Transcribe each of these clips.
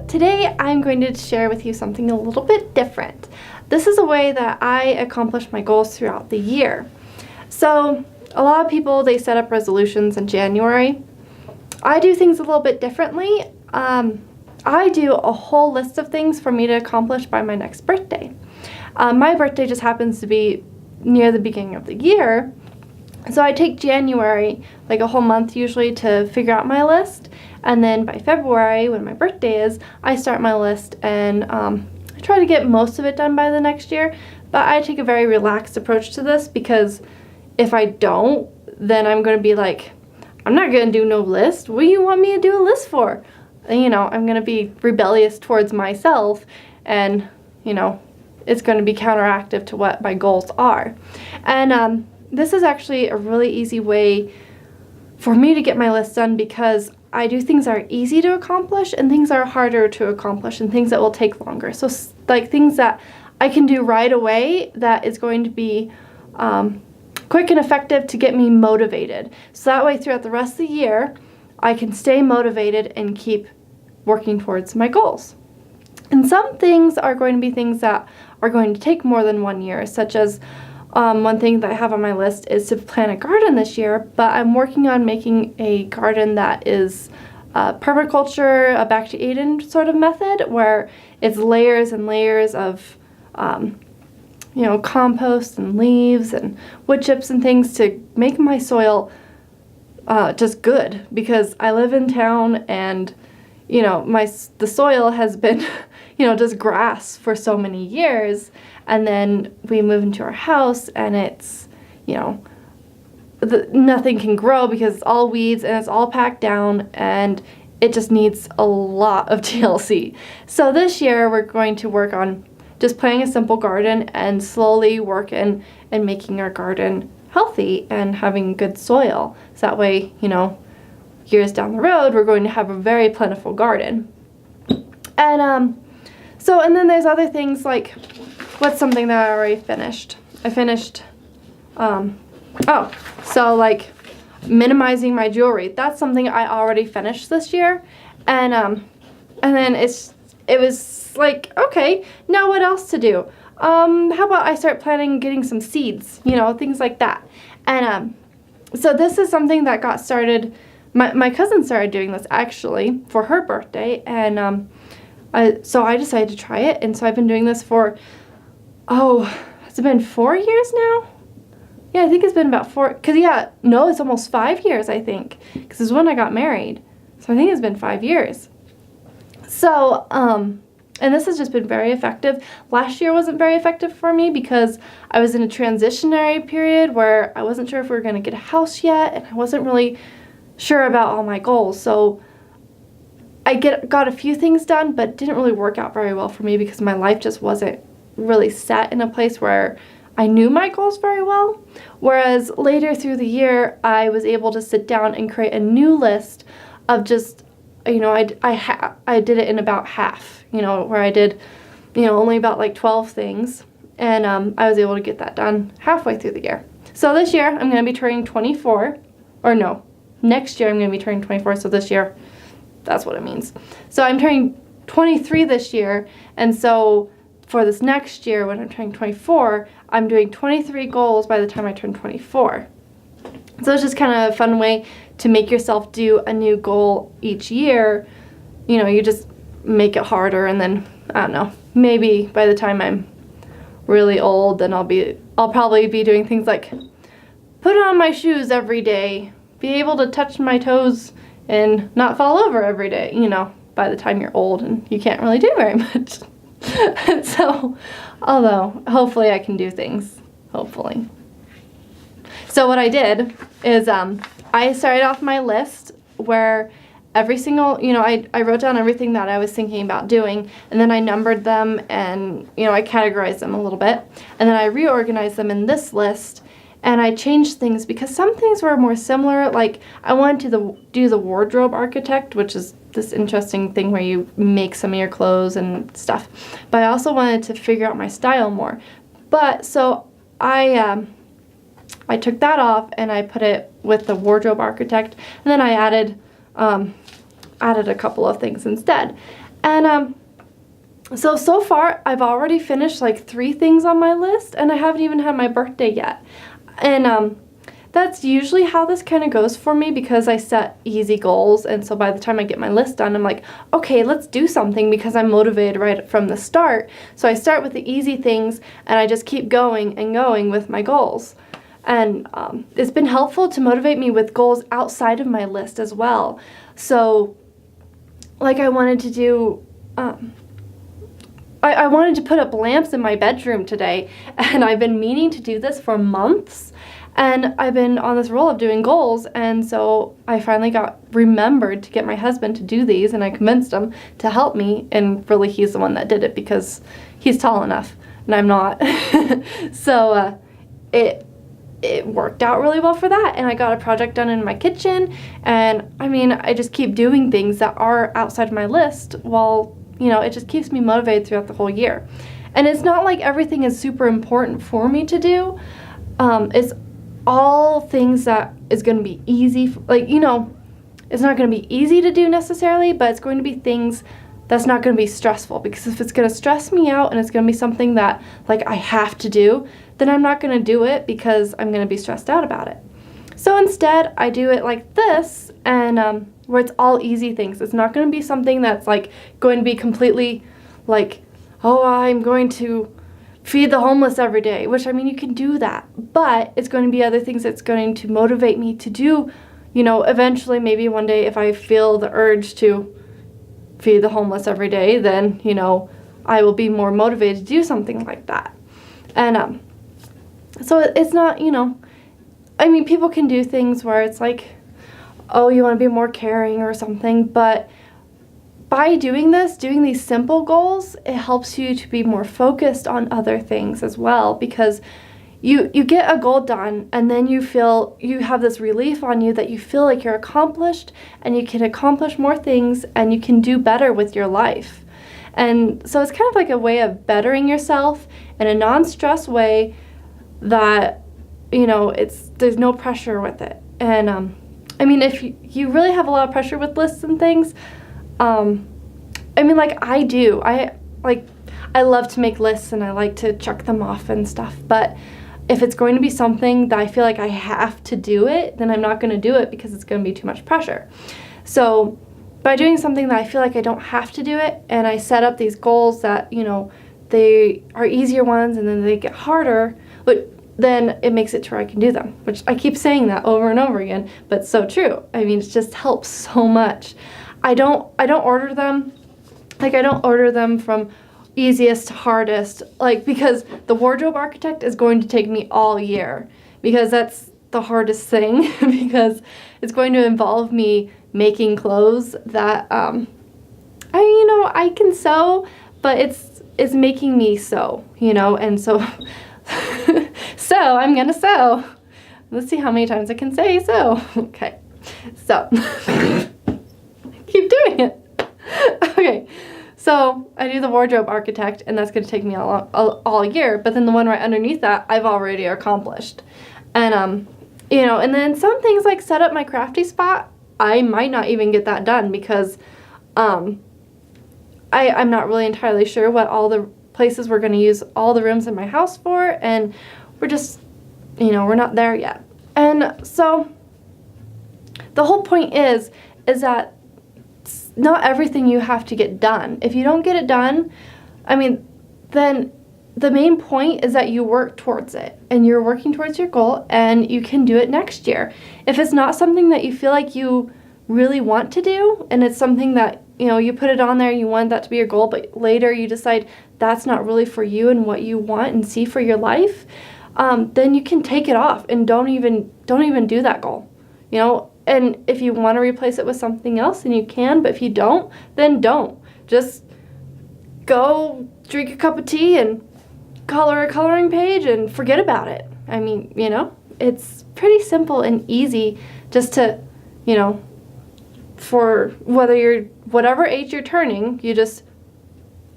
Today I'm going to share with you something a little bit different. This is a way that I accomplish my goals throughout the year. So a lot of people, they set up resolutions in January. I do things a little bit differently. I do a whole list of things for me to accomplish by my next birthday. My birthday just happens to be near the beginning of the year, so I take January, like a whole month usually, to figure out my list, and then by February, when my birthday is, I start my list, and I try to get most of it done by the next year, but I take a very relaxed approach to this, because if I don't, then I'm going to be like, I'm not going to do no list. What do you want me to do a list for? And, I'm going to be rebellious towards myself, and, it's going to be counteractive to what my goals are. And this is actually a really easy way for me to get my list done, because I do things that are easy to accomplish and things that are harder to accomplish and things that will take longer. So like things that I can do right away that is going to be quick and effective to get me motivated. So that way throughout the rest of the year, I can stay motivated and keep working towards my goals. And some things are going to be things that are going to take more than 1 year, such as one thing that I have on my list is to plant a garden this year, but I'm working on making a garden that is permaculture, a back to Eden sort of method, where it's layers and layers of compost and leaves and wood chips and things to make my soil just good, because I live in town and the soil has been just grass for so many years, and then we move into our house and it's nothing can grow because it's all weeds and it's all packed down and it just needs a lot of TLC. So this year we're going to work on just planting a simple garden and slowly work in and making our garden healthy and having good soil. So that way, years down the road, we're going to have a very plentiful garden. And and then there's other things like, what's something that I already finished? Like minimizing my jewelry. That's something I already finished this year. And then it was like, okay, now what else to do? How about I start planning getting some seeds, things like that. And so this is something that got started. My cousin started doing this actually for her birthday, and so I decided to try it, and so I've been doing this for, has it been 4 years now? Yeah, I think it's been about 4, it's almost 5 years, I think, because it's when I got married, so I think it's been 5 years. So, and this has just been very effective. Last year wasn't very effective for me because I was in a transitionary period where I wasn't sure if we were going to get a house yet, and I wasn't really sure about all my goals. So I got a few things done, but didn't really work out very well for me because my life just wasn't really set in a place where I knew my goals very well. Whereas later through the year, I was able to sit down and create a new list of just, I did it in about half, where I did, only about like 12 things. And I was able to get that done halfway through the year. So this year, I'm going to be turning 24, or no, next year I'm going to be turning 24, so this year, that's what it means. So I'm turning 23 this year, and so for this next year when I'm turning 24, I'm doing 23 goals by the time I turn 24. So it's just kind of a fun way to make yourself do a new goal each year. You just make it harder, and then, I don't know, maybe by the time I'm really old, then I'll probably be doing things like put on my shoes every day, be able to touch my toes and not fall over every day, by the time you're old and you can't really do very much. So, although, hopefully I can do things, hopefully. So what I did is I started off my list where every single, I wrote down everything that I was thinking about doing, and then I numbered them and, I categorized them a little bit, and then I reorganized them in this list. And I changed things because some things were more similar. Like I wanted to do the wardrobe architect, which is this interesting thing where you make some of your clothes and stuff. But I also wanted to figure out my style more. But so I took that off and I put it with the wardrobe architect, and then I added a couple of things instead. And so far I've already finished like 3 things on my list, and I haven't even had my birthday yet. And that's usually how this kind of goes for me, because I set easy goals, and so by the time I get my list done, I'm like, okay, let's do something, because I'm motivated right from the start. So I start with the easy things, and I just keep going and going with my goals. And it's been helpful to motivate me with goals outside of my list as well. So, like, I wanted to do, I wanted to put up lamps in my bedroom today, and I've been meaning to do this for months. And I've been on this roll of doing goals, and so I finally got remembered to get my husband to do these, and I convinced him to help me, and really he's the one that did it because he's tall enough, and I'm not. So it worked out really well for that, and I got a project done in my kitchen, and I mean, I just keep doing things that are outside of my list while, it just keeps me motivated throughout the whole year. And it's not like everything is super important for me to do. It's all things that is going to be easy, it's not going to be easy to do necessarily, but it's going to be things that's not going to be stressful, because if it's going to stress me out and it's going to be something that like I have to do, then I'm not going to do it because I'm going to be stressed out about it. So instead I do it like this, and where it's all easy things. It's not going to be something that's like going to be completely like, oh, I'm going to feed the homeless every day, which, I mean, you can do that, but it's going to be other things that's going to motivate me to do, eventually, maybe one day if I feel the urge to feed the homeless every day, then, I will be more motivated to do something like that. And so it's not, I mean, people can do things where it's like, oh, you want to be more caring or something, but by doing these simple goals, it helps you to be more focused on other things as well, because you get a goal done, and then you have this relief on you that you feel like you're accomplished, and you can accomplish more things, and you can do better with your life. And so it's kind of like a way of bettering yourself in a non-stress way that, there's no pressure with it. And I mean, if you really have a lot of pressure with lists and things, I mean, like I do. I love to make lists, and I like to check them off and stuff. But if it's going to be something that I feel like I have to do it, then I'm not going to do it because it's going to be too much pressure. So by doing something that I feel like I don't have to do it, and I set up these goals that, they are easier ones, and then they get harder, but then it makes it to where I can do them, which I keep saying that over and over again, but it's so true. I mean, it just helps so much. I don't order them. Like, I don't order them from easiest to hardest, because the wardrobe architect is going to take me all year, because that's the hardest thing, because it's going to involve me making clothes that, I can sew, but it's making me sew, and so, so I'm gonna sew. Let's see how many times I can say sew. Okay, so. Keep doing it. Okay, so I do the wardrobe architect, and that's going to take me all year, but then the one right underneath that I've already accomplished. And and then some things like set up my crafty spot, I might not even get that done, because I'm not really entirely sure what all the places we're going to use all the rooms in my house for, and we're just, we're not there yet. And so the whole point is that not everything you have to get done. If you don't get it done, I mean, then the main point is that you work towards it, and you're working towards your goal, and you can do it next year. If it's not something that you feel like you really want to do, and it's something that, you put it on there, you want that to be your goal, but later you decide that's not really for you and what you want and see for your life, then you can take it off and don't even do that goal, And if you want to replace it with something else, then you can, but if you don't, then don't. Just go drink a cup of tea and color a coloring page and forget about it. I mean, it's pretty simple and easy just to, for whatever age you're turning, you just,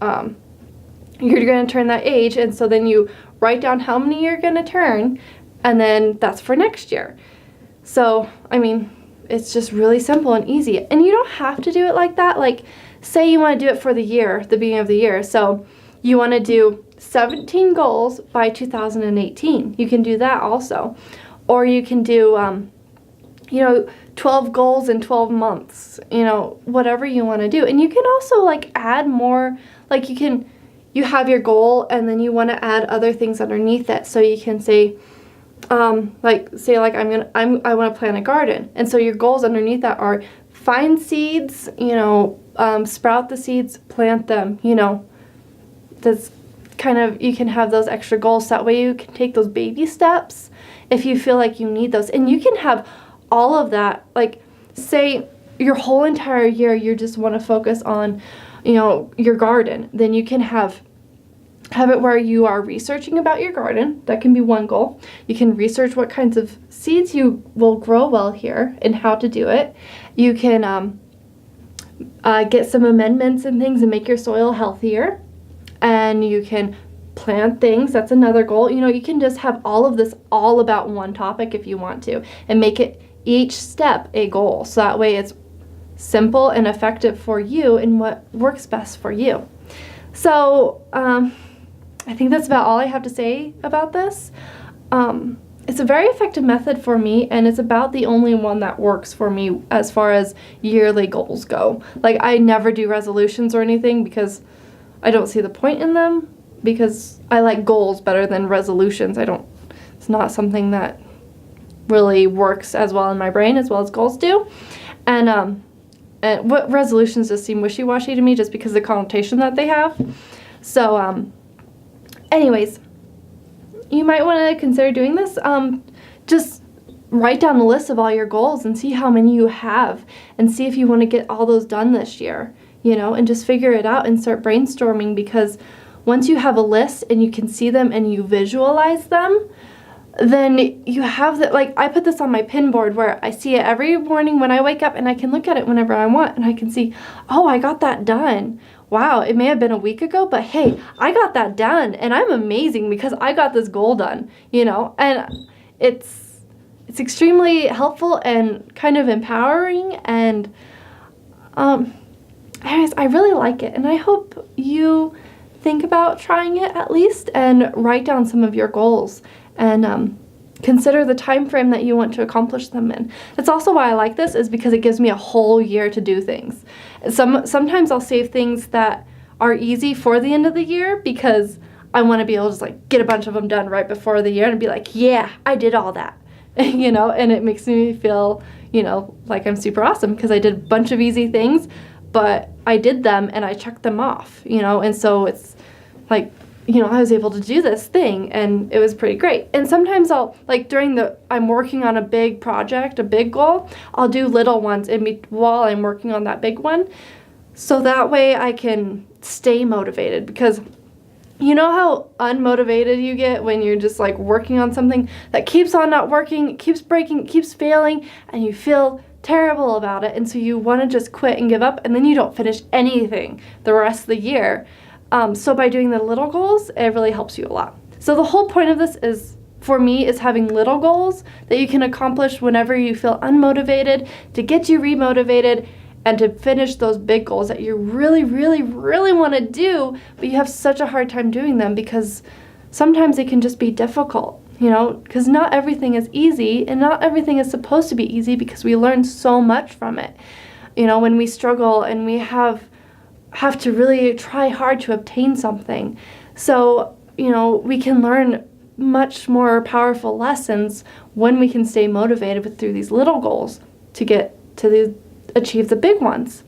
you're going to turn that age, and so then you write down how many you're going to turn, and then that's for next year. So, I mean, it's just really simple and easy. And you don't have to do it like that. Like, say you want to do it for the year, the beginning of the year. So you want to do 17 goals by 2018. You can do that also. Or you can do, 12 goals in 12 months, whatever you want to do. And you can also like add more, like you have your goal and then you want to add other things underneath it. So you can say, I want to plant a garden. And so your goals underneath that are find seeds, sprout the seeds, plant them, that's kind of, you can have those extra goals. That way you can take those baby steps if you feel like you need those. And you can have all of that, like say your whole entire year you just want to focus on, your garden. Then you can have it where you are researching about your garden. That can be one goal. You can research what kinds of seeds you will grow well here and how to do it. You can get some amendments and things and make your soil healthier. And you can plant things. That's another goal. You can just have all of this all about one topic if you want to, and make it each step a goal. So that way it's simple and effective for you and what works best for you. So I think that's about all I have to say about this. It's a very effective method for me, and it's about the only one that works for me as far as yearly goals go. Like I never do resolutions or anything because I don't see the point in them, because I like goals better than resolutions. It's not something that really works as well in my brain as well as goals do. And what resolutions just seem wishy-washy to me just because of the connotation that they have. So anyways, you might want to consider doing this. Just write down a list of all your goals and see how many you have, and see if you want to get all those done this year, and just figure it out and start brainstorming, because once you have a list and you can see them and you visualize them, then you have that. Like I put this on my pin board where I see it every morning when I wake up, and I can look at it whenever I want, and I can see, oh, I got that done. Wow, it may have been a week ago, but hey, I got that done, and I'm amazing because I got this goal done, and it's extremely helpful and kind of empowering, and anyways, I really like it, and I hope you think about trying it at least, and write down some of your goals, and consider the time frame that you want to accomplish them in. That's also why I like this, is because it gives me a whole year to do things. Sometimes I'll save things that are easy for the end of the year, because I want to be able to just like get a bunch of them done right before the year and be like, yeah, I did all that, and it makes me feel, like I'm super awesome because I did a bunch of easy things, but I did them and I checked them off, and so it's like, I was able to do this thing, and it was pretty great. And sometimes I'll, like I'm working on a big project, a big goal, I'll do little ones while I'm working on that big one. So that way I can stay motivated, because you know how unmotivated you get when you're just like working on something that keeps on not working, keeps breaking, keeps failing, and you feel terrible about it. And so you want to just quit and give up, and then you don't finish anything the rest of the year. So by doing the little goals, it really helps you a lot. So the whole point of this is, for me, is having little goals that you can accomplish whenever you feel unmotivated, to get you remotivated, and to finish those big goals that you really, really, really want to do, but you have such a hard time doing them because sometimes it can just be difficult, because not everything is easy, and not everything is supposed to be easy, because we learn so much from it. When we struggle and we have to really try hard to obtain something. So, we can learn much more powerful lessons when we can stay motivated through these little goals to get to achieve the big ones.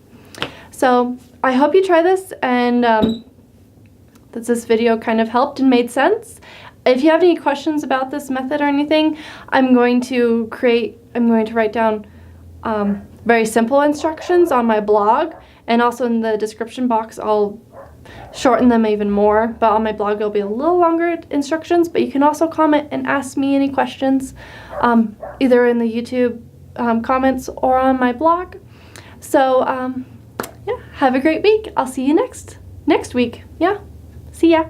So I hope you try this, and that this video kind of helped and made sense. If you have any questions about this method or anything, I'm going to write down very simple instructions on my blog, and also in the description box I'll shorten them even more, but on my blog it'll be a little longer instructions. But you can also comment and ask me any questions, either in the YouTube comments or on my blog. So yeah, have a great week. I'll see you next week. Yeah, see ya.